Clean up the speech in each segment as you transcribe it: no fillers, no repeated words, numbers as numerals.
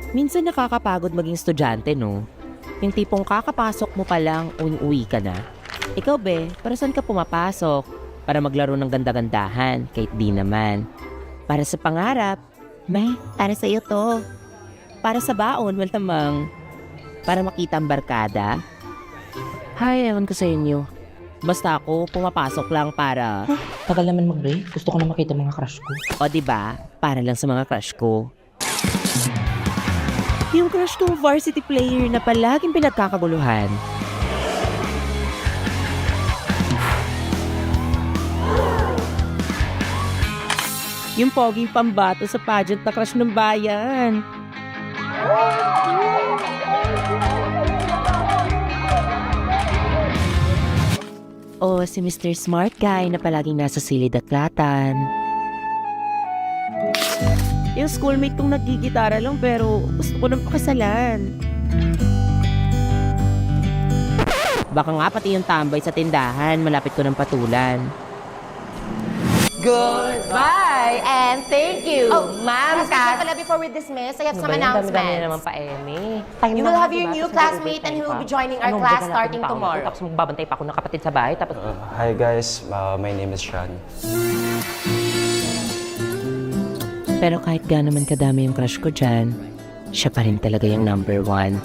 Minsan nakakapagod maging estudyante, no? Yung tipong kakapasok mo pa lang, uwi ka na. Ikaw, be, para saan ka pumapasok? Para maglaro ng ganda-gandahan, kahit di naman. Para sa pangarap, may, para sa iyo to. Para sa baon, maltamang. Para makita ang barkada. Hay, ewan ko sa inyo. Basta ako, pumapasok lang para... Tagal naman mag-break. Gusto ko na makita mga crush ko. O diba, para lang sa mga crush ko. Yung crush ko, varsity player na palaging pinagkakaguluhan. Yung poging pambato sa pageant na crush ng bayan. O si Mr. Smart Guy na palaging nasa silid at latan. Yung schoolmate kong nagigitara lang pero gusto ko nang pakasalan. Baka nga pati yung tambay sa tindahan, malapit ko ng patulan. Goodbye and thank you, Ma'am Kat. Kat. Pala before we dismiss, I have some Dami naman announcements. pa, Emi. You will have your new classmate and he will be joining our class starting tomorrow. Tapos magbabantay pa ako ng kapatid sa bahay. Tapos, Hi guys, my name is Sean. Pero kahit gaano man kadami yung crush ko dyan, siya pa rin talaga yung number one.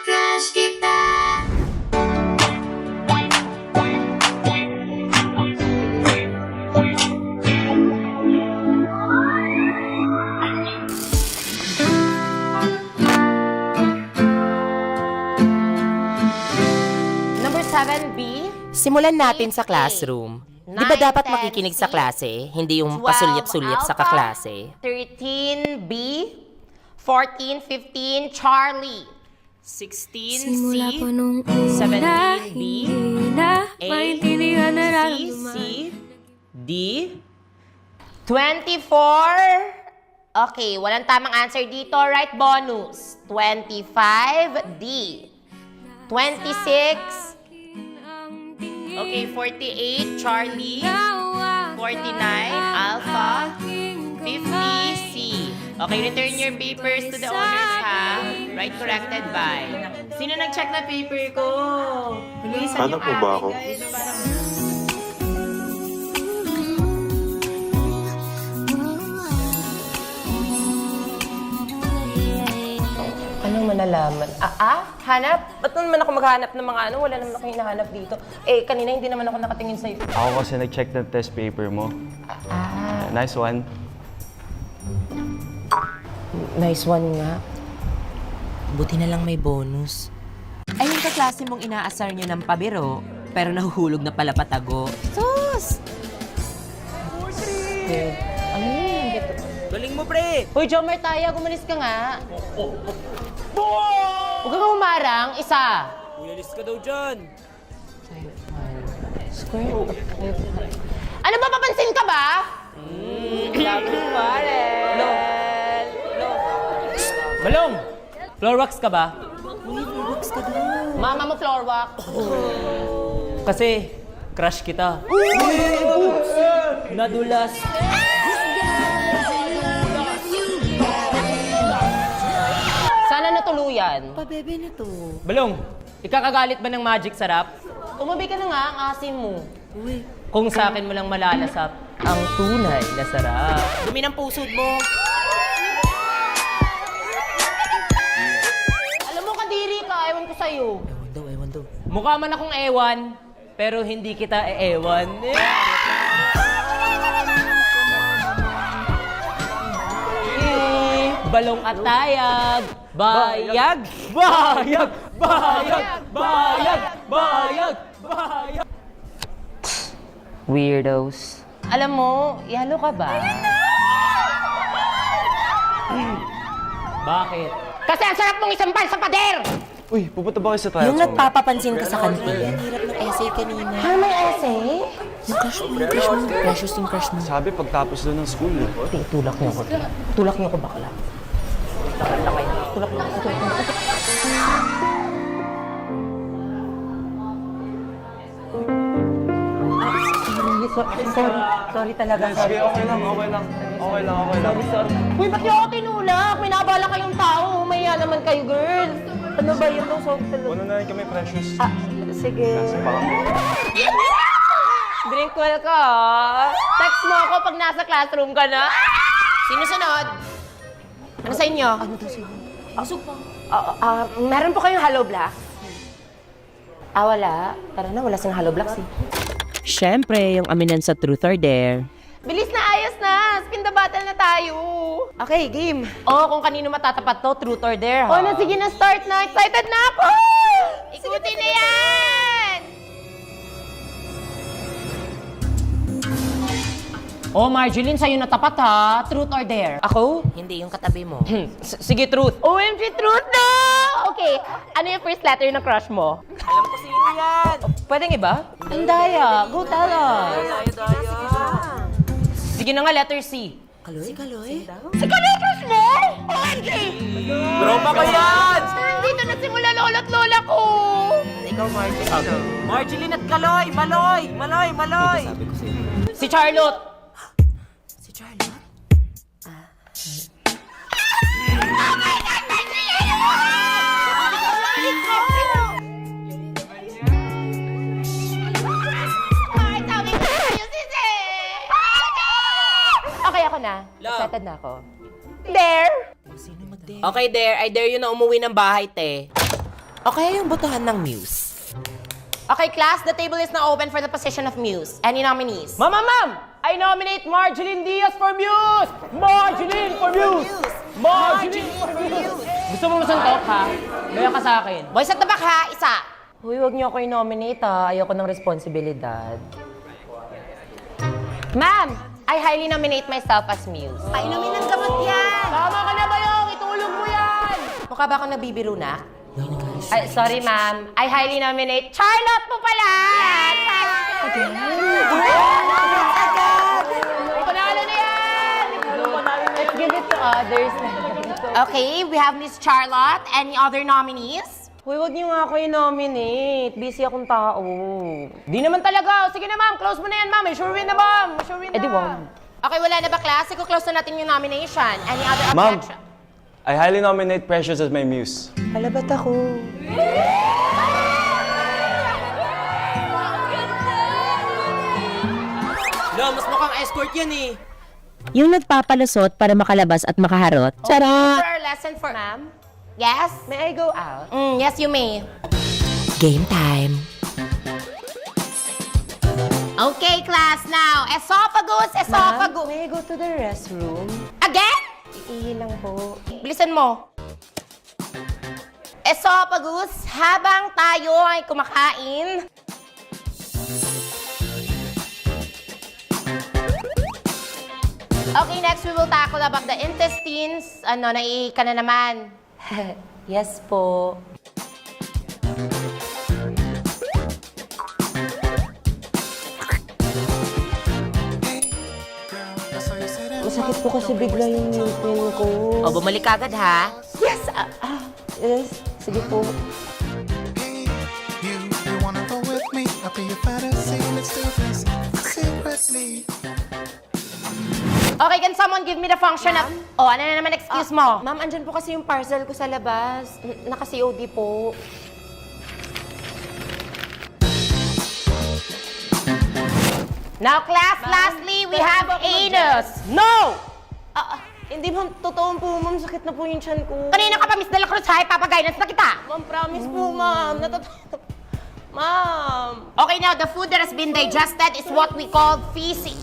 Crush kita. Number 7B. Simulan natin sa classroom. Di ba dapat 9, 10, makikinig sa C, klase, hindi yung 12 pasulyap-sulyap sa Alpha, kaklase? 13B. 14, 15, Charlie. 16, Simula pa nung una, 17B, hindi na maintindihan na C, D, 24. Okay, walang tamang answer dito. Right bonus. 25D. 26. okay, 48, Charlie, 49, Alpha, 50, C. Okay, return your papers to the owners, ha? Right corrected by. Sino nag-check na paper ko? Bilisan Paano niyo po ba ako? guys. anong manalaman? Hanap? Ba't naman ako maghanap ng mga ano? Wala naman ako hinahanap dito. Eh, kanina hindi naman ako nakatingin sa'yo. Ako kasi nag-check ng test paper mo. Nice one. Nice one nga. Buti na lang may bonus. Ay, yung kaklase mong inaasar nyo ng pabiro, pero nahuhulog na pala patago. Sus! Ano yun? Galing mo, pre! Hoy, Jomer Taya, gumalis ka nga. Huwag kang humarang. Isa. Uyalis ka daw dyan! Ano ba, papansin ka ba? Balong! Floor wax ka ba? Mama mo floor walk. Kasi, crush kita. Nadulas. Sana natuluyan. Pabebe na to. Balong, ikakagalit ba ng magic sarap? Umabi ka na nga ang asim mo. Kung sa akin mo lang malalasap, ang tunay na sarap. Dumi ng pusod mo. Alam mo, kadiri ka. Ewan ko sa'yo. Ewan daw. Mukha man akong ewan, pero hindi kita ewan. Balong at tayag. Bayag! Bayag! Bayag! Bayag! Bayag! Bayag! Weirdos. Alam mo, yalo ka ba? Bakit? Kasi ang sarap mong isampal sa pader! Uy, pupunta ba kayo sa trials Yung mo? nagpapapansin ka sa kantin. Hirap ng essay kanina. Ano may essay? Yung crush mo, yung crush mo. Precious yung crush mo. Sabi pagtapos doon ng school eh. Tulak niyo ako. Tulak niyo ako bakla. Tulak niyo ako. Sorry talaga. Sige, okay lang. Sorry. Uy, ba't niyo ako tinulak? May nabala kayong tao. Maya naman kayo, girl. Ano ba yun? Sorry talaga. Una na rin kami, Precious. Sige. Kasi parang... Drink well ka, ah. Text mo ako pag nasa classroom ka na. Sino sunod? Ano sa inyo? Ano to siya? Meron po kayong Hello Black? Wala. Tara na, wala siyang Hello Blacks eh. Siyempre, yung aminan sa Truth or Dare. Bilis na, ayos na. Spin the battle na tayo. Okay, game. Oh, kung kanino matatapat to, truth or dare, ha? Oh, na, sige na, start na. Excited na ako! Ikutin na yan! Oh, Marjeline, sa'yo natapat, ha? Truth or dare? Ako? Hindi, yung katabi mo. Sige, truth. OMG, truth na! Okay, ano yung first letter ng crush mo? Alam ko sino yan. Pwedeng iba? Ang daya. Go, tala. Sige na nga, letter C. Si Kaloy, crush mo? OMG! Tropa ko yan! Dito nagsimula lolo't lola ko! Ikaw, Marjeline. Marjeline at Kaloy! Maloy! Si Charlotte! Si Charlotte? Okay, ako na. Excited na ako. Dare! Okay, Dare. I dare you na umuwi ng bahay, te. Okay, yung botohan ng Muse. Okay, class, the table is now open for the position of Muse. Any nominees? Ma'am! I nominate Marjeline Diaz for Muse! Marjeline for Muse! Marjeline for Muse! Gusto mo masantok, ha? Gaya ka sa akin. Boys at the back ha, isa. Uy, huwag niyo ako i-nominate, ha? Ayoko ng responsibilidad. Ma'am, I highly nominate myself as Muse. Painumin ng gamot yan! Tama ka na ba yung? Itulog mo yan! Mukha ba akong nabibiro na? Ay, sorry ma'am. I highly nominate Charlotte po pala! Panalo na yan! Let's give it to others. Okay, we have Miss Charlotte. Any other nominees? Uy, huwag niyo nga ako i-nominate. Busy akong tao. Di naman talaga. Sige na, ma'am. Close mo na yan, ma'am. May sure win na, ma'am. May sure win na. Di wag. Okay, wala na ba class? Close na natin yung nomination. Any other Ma'am. objection? I highly nominate Precious as my muse. Alabat ako. No, mas mukhang escort yan eh. Yung nagpapalusot para makalabas at makaharot. Charot! Sir, lesson for ma'am. Yes? May I go out? Yes, you may. Game time. Okay, class, now. Esophagus. May I go to the restroom? Again? Iihi lang po. Bilisan mo. Esophagus, habang tayo ay kumakain. Okay, next we will tackle about the intestines. Naiihi ka na naman. Yes po. Masakit po kasi bigla yung ngipin ko. O, bumalik agad ha. Yes! Yes, sige po. You wanna go with me? I'll be your fantasy. Let's do this secretly. Okay, can someone give me the function of... Oh, ano na naman excuse mo? Ma'am, andyan po kasi yung parcel ko sa labas. Naka-COD po. Now, class, lastly, we have anus. No! Hindi ma'am, totoo po ma'am, sakit na po yung tiyan ko. Kanina ka pa, Miss De La Cruz, hi, papag-guidance na kita. Ma'am, promise po ma'am. Ma'am. Okay, now, the food that has been digested is what we call feces.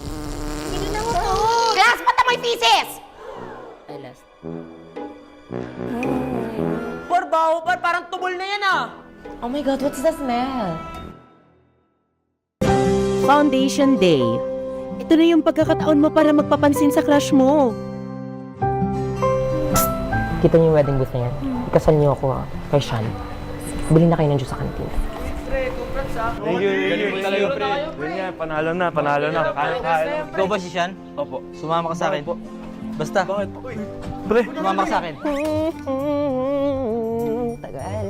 Class, ba't amoy feces? Ay, last. Baho, parang tubol na yan ah. Oh my God, what's the smell? Foundation Day. Ito na yung pagkakataon mo para magpapansin sa crush mo. Kita niyo yung wedding booth na yan? Ikasal niyo ako kay Sean. Bili na kayo ng juice sa kantin. Thank you talaga, pre. Yun yan, panalo na. Kaya. Ikaw ba si Sean? Opo. Sumama ka sa akin. Basta. Bakit? Pre. Sumama ka sa akin. Tagal.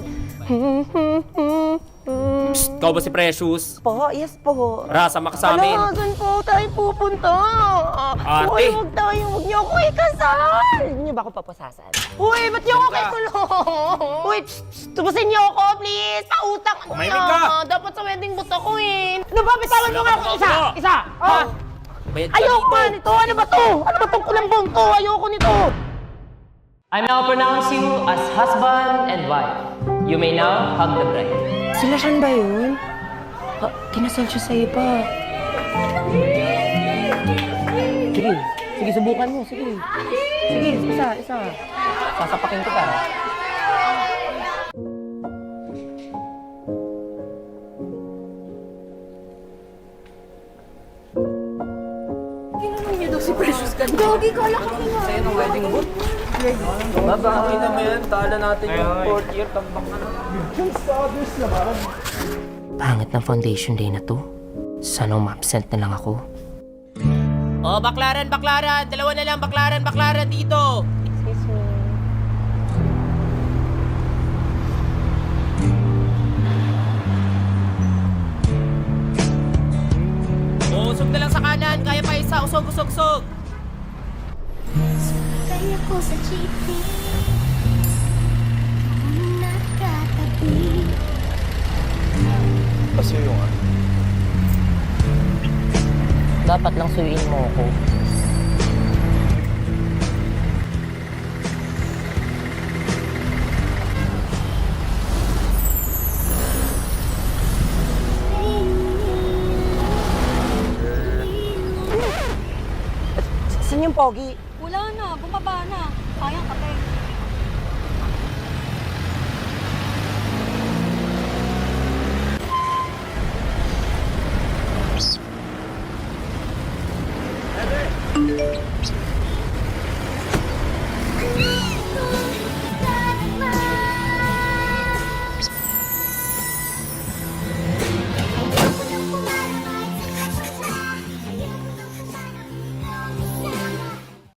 Psst, ikaw ba si Precious? Po, yes po. Rasa makasamin. saan po tayo pupunta? Ate. Uy, huwag niyo ako ikasal! Hindi niyo ba ako papasasan? Uy, ba't niyo ako kikulong? Uy, tubusin niyo ako, please! Pautang ako Umahimik ka! Dapat sa wedding boot ako eh. Ano ba, bitawan mo nga ako isa! Isa! Ha? Bayad ka Ayoko dito. nga nito! Ano ba to? Ano ba tong kulambong to? Ayoko nito! I now pronounce you as husband and wife. You may now hug the bride. Sila siyan ba yun? Kinasal siya sa iba. Sige, sige, subukan mo. Sige. Sige, isa. Sasapakin kita. Bakit naman yan? Tala natin yung 4th year. Tambak na Pangit ng foundation day na to. Sana umabsent na lang ako. Oh, baklaran! Dalawa na lang, baklaran dito! Oh, usog na lang sa kanan. Kaya pa isa. Usog. Kaya ko sa jeepney nakatabi. Pasuyo nga. Dapat lang suyuin mo ako. Saan yung pogi? Wala na, bumaba na. Sayang kape.